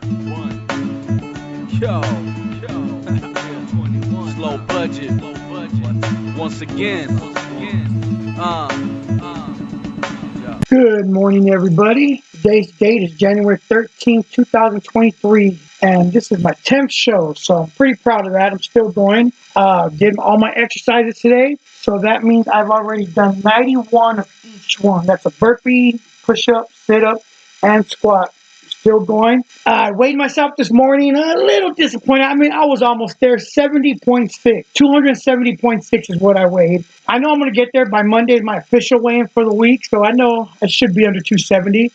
Yo, slow budget. Once again. Uh, yeah. Good morning, everybody. Today's date is January 13th, 2023, and this is my 10th show, so I'm pretty proud of that. I'm still going. Did all my exercises today, so that means I've already done 91 of each one. That's a burpee, push up, sit up, and squat. Still going. I weighed myself this morning, a little disappointed. I mean, I was almost there, 70.6. 270.6 is what I weighed. I know I'm going to get there by Monday, my official weigh-in for the week, so I know I should be under 270.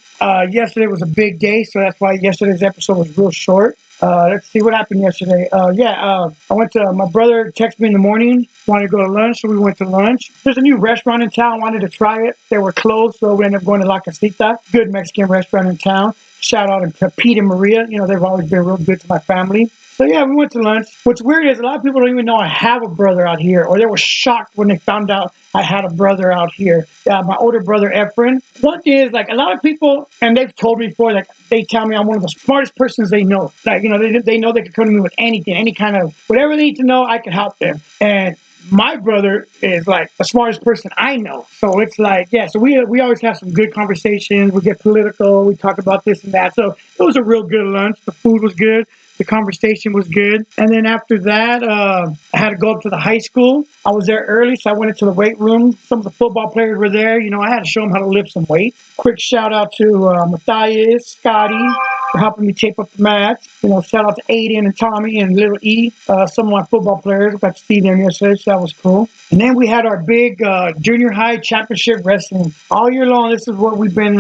Yesterday was a big day, so that's why yesterday's episode was real short. Let's see what happened yesterday. I went to, my brother texted me in the morning, wanted to go to lunch, so we went to lunch. There's a new restaurant in town, wanted to try it. They were closed, so we ended up going to La Casita, good Mexican restaurant in town. Shout out to Pete and Maria. You know, they've always been real good to my family. So yeah, we went to lunch. What's weird is a lot of people don't even know I have a brother out here, or they were shocked when they found out I had a brother out here. My older brother, Efren. One thing is, like, a lot of people, and they've told me before, like, they tell me I'm one of the smartest persons they know. Like, you know, they know they can come to me with anything, any kind of, whatever they need to know, I can help them. And my brother is like the smartest person I know. So it's like, yeah, so we always have some good conversations. We get political. We talk about this and that. So it was a real good lunch. The food was good. The conversation was good. And then after that, I had to go up to the high school. I was there early, so I went into the weight room. Some of the football players were there. You know, I had to show them how to lift some weight. Quick shout out to Matthias, Scotty, for helping me tape up the mats. You know, shout out to Aiden and Tommy and Little E, some of my football players. Got to see them yesterday, so that was cool. And then we had our big junior high championship wrestling. All year long, this is what we've been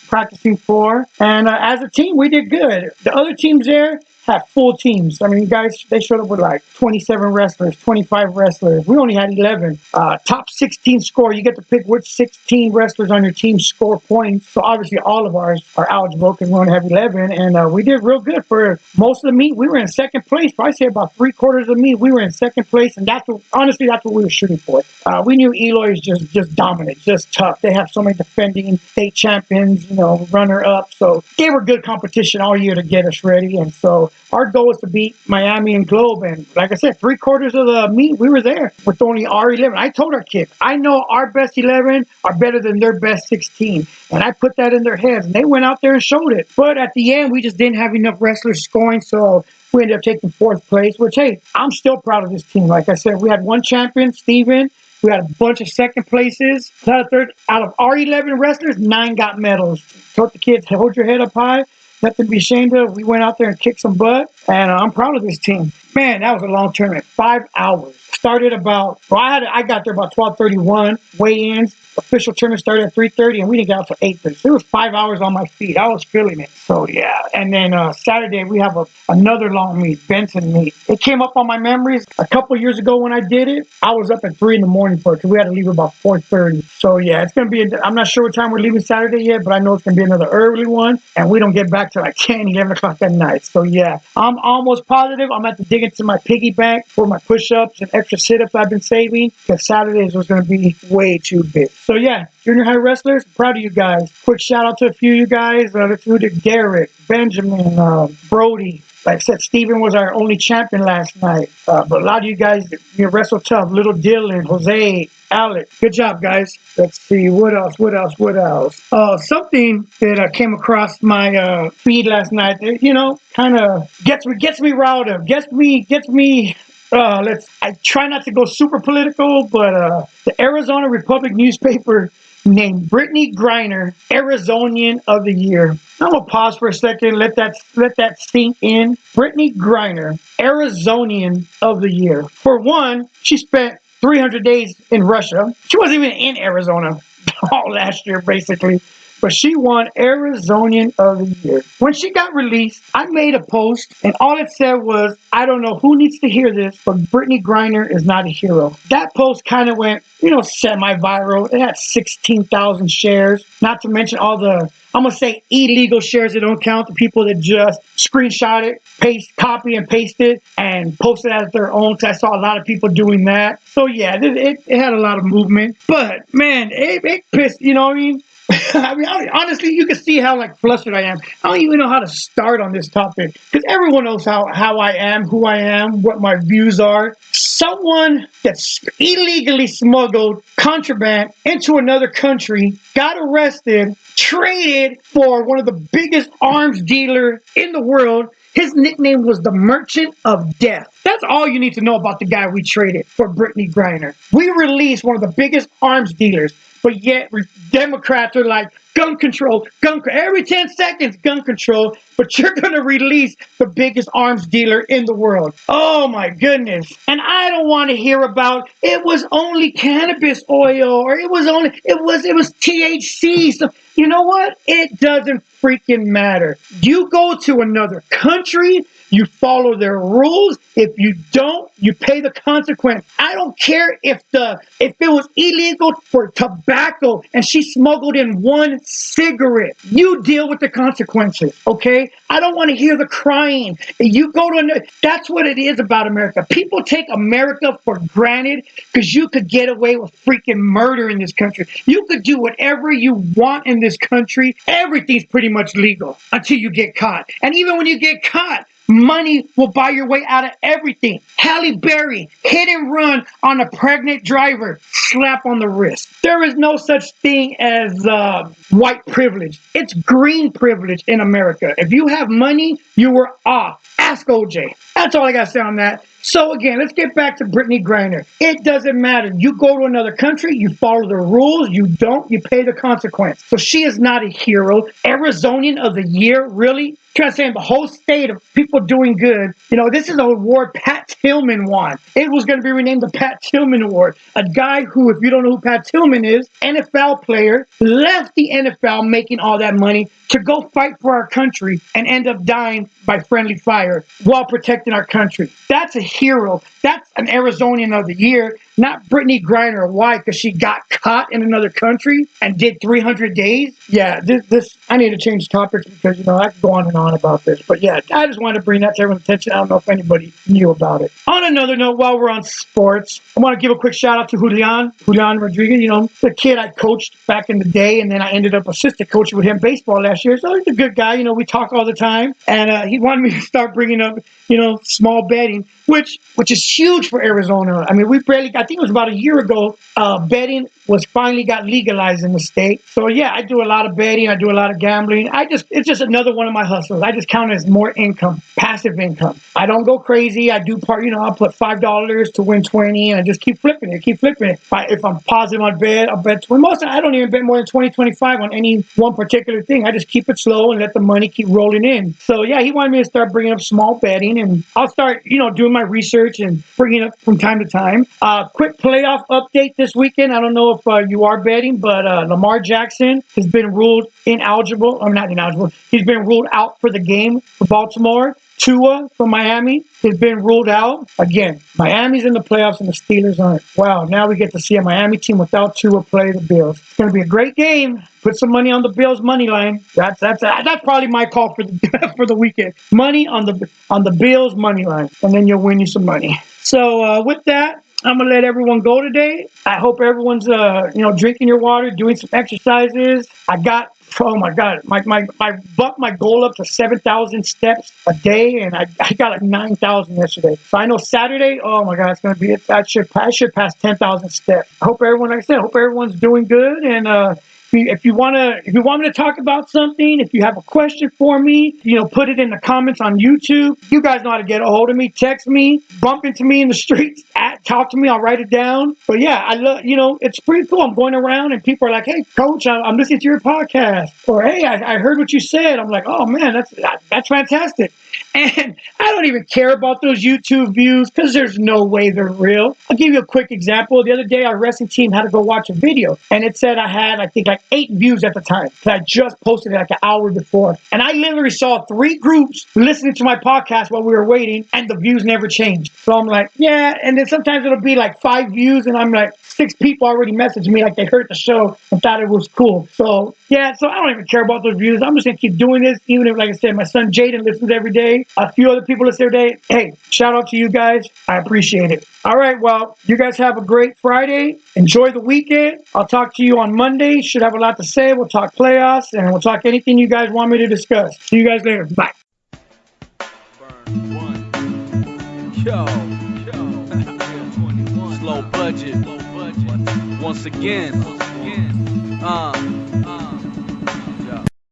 practicing for. And as a team, we did good. The other teams there had full teams. I mean, guys, they showed up with like 27 wrestlers, 25 wrestlers. We only had 11. Top 16 score. You get to pick which 16 wrestlers on your team score points. So obviously all of ours are eligible because we only have 11. And we did real good for most of the meet. We were in second place. Probably say about 3/4 of the meet. We were in second place. And that's what, honestly, that's what we were shooting for. We knew Eloy is just dominant, just tough. They have so many defending state champions, you know, runner-up. So they were good competition all year to get us ready. And so our goal was to beat Miami and Globe. And like I said, 3/4 of the meet, we were there with only our 11. I told our kids, I know our best 11 are better than their best 16. And I put that in their heads. And they went out there and showed it. But at the end, we just didn't have enough wrestlers scoring. So we ended up taking fourth place, which, hey, I'm still proud of this team. Like I said, we had one champion, Steven. We had a bunch of second places. Out of our 11 wrestlers, 9 got medals. Told the kids, hold your head up high. Nothing to be ashamed of. We went out there and kicked some butt, and I'm proud of this team. Man, that was a long tournament. 5 hours. Started about, well, I got there about 12:31. Weigh-ins. Official tournament started at 3:30, and we didn't get out till 8:30. So it was 5 hours on my feet. I was feeling it. So yeah. And then Saturday we have another long meet, Benson meet. It came up on my memories a couple years ago when I did it. I was up at 3 in the morning for it because we had to leave about 4:30. So yeah, it's gonna be. I'm not sure what time we're leaving Saturday yet, but I know it's gonna be another early one, and we don't get back till like 10, 11 o'clock at night. So yeah, I'm almost positive I'm going to dig into my piggy bank for my push-ups and extra sit-ups I've been saving because Saturdays was going to be way too big. So yeah, junior high wrestlers, proud of you guys. Quick shout out to a few of you guys. Let's do to Garrett, Benjamin, Brody. Like I said, Steven was our only champion last night. But a lot of you guys, you wrestle tough. Little Dylan, Jose, Alec. Good job, guys. Let's see. What else? Something that came across my feed last night that, you know, kind of gets me riled up. Gets me. I try not to go super political, but the Arizona Republic newspaper named Britney Griner Arizonian of the Year. I'm gonna pause for a second, let that sink in. Britney Griner, Arizonian of the Year. For one, she spent 300 days in Russia. She wasn't even in Arizona all last year, basically. But she won Arizonian of the Year. When she got released, I made a post, and all it said was, I don't know who needs to hear this, but Britney Griner is not a hero. That post kind of went, you know, semi-viral. It had 16,000 shares, not to mention all the, I'm going to say illegal shares that don't count, the people that just screenshot it, copy and paste it, and post it as their own. I saw a lot of people doing that. So yeah, it had a lot of movement. But man, it pissed, you know what I mean? I mean, honestly, you can see how like flustered I am. I don't even know how to start on this topic because everyone knows how I am, who I am, what my views are. Someone that's illegally smuggled contraband into another country got arrested, traded for one of the biggest arms dealer in the world. His nickname was the Merchant of Death. That's all you need to know about the guy we traded for Britney Griner. We released one of the biggest arms dealers, but yet Democrats are like, gun control, every 10 seconds, gun control, but you're going to release the biggest arms dealer in the world. Oh my goodness. And I don't want to hear about it was only cannabis oil or it was THC. So you know what? It doesn't freaking matter. You go to another country, you follow their rules. If you don't, you pay the consequence. I don't care if it was illegal for tobacco and she smuggled in one cigarette. You deal with the consequences, okay? I don't want to hear the crying. You go to that's what it is about America. People take America for granted because you could get away with freaking murder in this country. You could do whatever you want in this country. Everything's pretty much legal until you get caught. And even when you get caught, money will buy your way out of everything. Halle Berry, hit and run on a pregnant driver, slap on the wrist. There is no such thing as white privilege. It's green privilege in America. If you have money, you were off. Ask OJ. That's all I got to say on that. So again, let's get back to Britney Griner. It doesn't matter. You go to another country, you follow the rules. You don't, you pay the consequence. So she is not a hero. Arizonian of the year, really? Trying to say in the whole state of people doing good. You know, this is an award Pat Tillman won. It was going to be renamed the Pat Tillman Award. A guy who, if you don't know who Pat Tillman is, NFL player, left the NFL making all that money to go fight for our country and end up dying by friendly fire while protecting our country. That's a hero. That's an Arizonian of the year, not Britney Griner. Why? Because she got caught in another country and did 300 days? Yeah, this I need to change topics because, you know, I could go on and on about this. But yeah, I just wanted to bring that to everyone's attention. I don't know if anybody knew about it. On another note, while we're on sports, I want to give a quick shout out to Julian Rodriguez, you know, the kid I coached back in the day, and then I ended up assistant coaching with him baseball last year. So he's a good guy. You know, we talk all the time. And he wanted me to start bringing up, you know, small betting, which is huge for Arizona. I mean, I think it was about a year ago, betting was finally got legalized in the state. So yeah, I do a lot of betting. I do a lot of gambling. It's just another one of my hustles. I just count it as more income, passive income. I don't go crazy. I do I'll put $5 to win 20 and I just keep flipping it. If I'm positive on bet, I'll bet 20. I don't even bet more than 20, 25 on any one particular thing. I just keep it slow and let the money keep rolling in. So yeah, he wanted me to start bringing up small betting, and I'll start, you know, doing my research and bringing it up from time to time. Quick playoff update this weekend. I don't know if you are betting, but Lamar Jackson has been ruled ineligible. I'm not ineligible. He's been ruled out for the game for Baltimore. Tua from Miami has been ruled out. Again, Miami's in the playoffs and the Steelers aren't. Wow, now we get to see a Miami team without Tua play the Bills. It's going to be a great game. Put some money on the Bills money line. That's probably my call for the for the weekend. Money on the Bills money line, and then you'll win you some money. So with that, I'm gonna let everyone go today. I hope everyone's drinking your water, doing some exercises. Oh my God, I bumped my goal up to 7,000 steps a day, and I got like 9,000 yesterday. So I know Saturday, oh my God, it's gonna be it. I should pass 10,000 steps. I hope everyone, like I said, everyone's doing good. And if you want me to talk about something, if you have a question for me, put it in the comments on YouTube. You guys know how to get a hold of me. Text me, bump into me in the streets, talk to me. I'll write it down. But yeah, I love, it's pretty cool. I'm going around and people are like, "Hey, coach, I'm listening to your podcast," or "Hey, I heard what you said." I'm like, "Oh man, that's fantastic." And I don't even care about those YouTube views because there's no way they're real. I'll give you a quick example. The other day, our wrestling team had to go watch a video, and it said I had, I think, like 8 views at the time because I just posted it like an hour before. And I literally saw 3 groups listening to my podcast while we were waiting, and the views never changed. So I'm like, yeah. And then sometimes it'll be like 5 views, and I'm like, 6 people already messaged me like they heard the show and thought it was cool. So yeah, so I don't even care about those views. I'm just gonna keep doing this, even if, like I said, my son Jaden listens every day. A few other people listen every day. Hey, shout out to you guys. I appreciate it. All right, well, you guys have a great Friday. Enjoy the weekend. I'll talk to you on Monday. Should have have a lot to say. We'll talk playoffs, and we'll talk anything you guys want me to discuss. See you guys later. Bye. Burn one. Yo. Slow budget. Once again.